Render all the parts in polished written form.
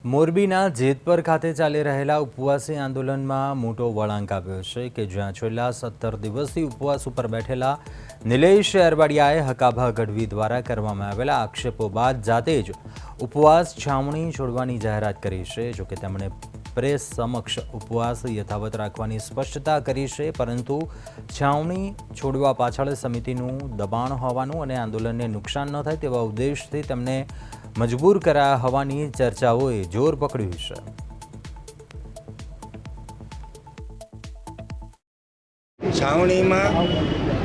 મોરબીના જેતપર ખાતે ચાલી રહેલા ઉપવાસી આંદોલનમાં મોટો વળાંક આવ્યો છે કે જ્યાં છેલ્લા 17 દિવસથી ઉપવાસ ઉપર બેઠેલા નિલેશ એરવાડિયાએ હકાભા ગઢવી દ્વારા કરવામાં આવેલા આક્ષેપો બાદ જાતે જ ઉપવાસ છાવણી છોડવાની જાહેરાત કરી છે। જોકે તેમણે પ્રેસ સમક્ષ ઉપવાસ યથાવત રાખવાની સ્પષ્ટતા કરી છે, પરંતુ છાવણી છોડવા પાછળ સમિતિનું દબાણ હોવાનું અને આંદોલનને નુકસાન ન થાય તેવા ઉદ્દેશથી તેમને મજબૂર કરાયા હોવાની ચર્ચાઓએ જોર પકડ્યું છે। છાવણીમાં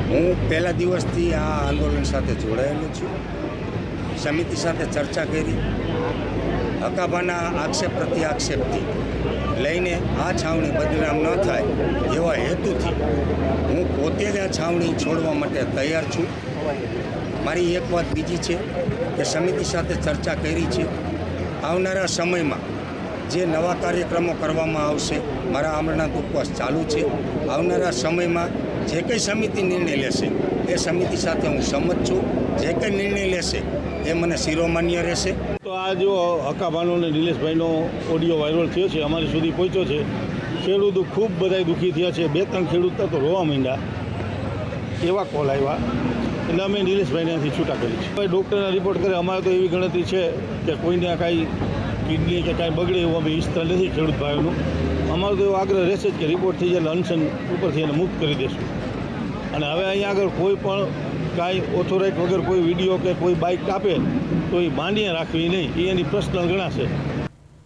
હું પહેલા દિવસથી આ આંદોલન સાથે જોડાયેલો છું। સમિતિ સાથે ચર્ચા કરી, હકાભાના આક્ષેપ પ્રતિ આક્ષેપથી લઈને આ છાવણી બદનામ ન થાય એવા હેતુથી હું પોતે જ આ છાવણી છોડવા માટે તૈયાર છું। મારી એક વાત બીજી છે કે સમિતિ સાથે ચર્ચા કરી છે, આવનારા સમયમાં જે નવા કાર્યક્રમો કરવામાં આવશે, મારા અમરનાથ ઉપવાસ ચાલુ છે। આવનારા સમયમાં જે કંઈ સમિતિ નિર્ણય લેશે એ સમિતિ સાથે હું સંમત છું। જે કંઈ નિર્ણય લેશે એ મને શિરોમાન્ય રહેશે। તો આ જો હકાભાનો અને નિલેશભાઈનો ઓડિયો વાયરલ થયો છે, અમારી સુધી પહોંચ્યો છે। ખેડૂતો ખૂબ બધા દુઃખી થયા છે। 2-3 ખેડૂત તો રોવા માંડ્યા, એવા કોલ આવ્યા એટલે અમે નિલેશભાઈને ત્યાંથી છૂટા કરી છે। ડૉક્ટરના રિપોર્ટ કરે, અમારે તો એવી ગણતરી છે કે કોઈને કાંઈ કિડની કે કાંઈ બગડે એવું અમે ઈચ્છતા નથી ખેડૂત ભાઈઓનું। અમારો તો એવો આગ્રહ રહેશે જ કે રિપોર્ટ થઈ જાય એટલે અનશન ઉપરથી એને મુક્ત કરી દેશું। અને હવે અહીંયા આગળ કોઈ પણ કાંઈ ઓથોરાઇટ વગર કોઈ વિડીયો કે કોઈ બાઇક કાપે તો એ માંડીને રાખવી નહીં, એ એની પર્સનલ ગણાશે।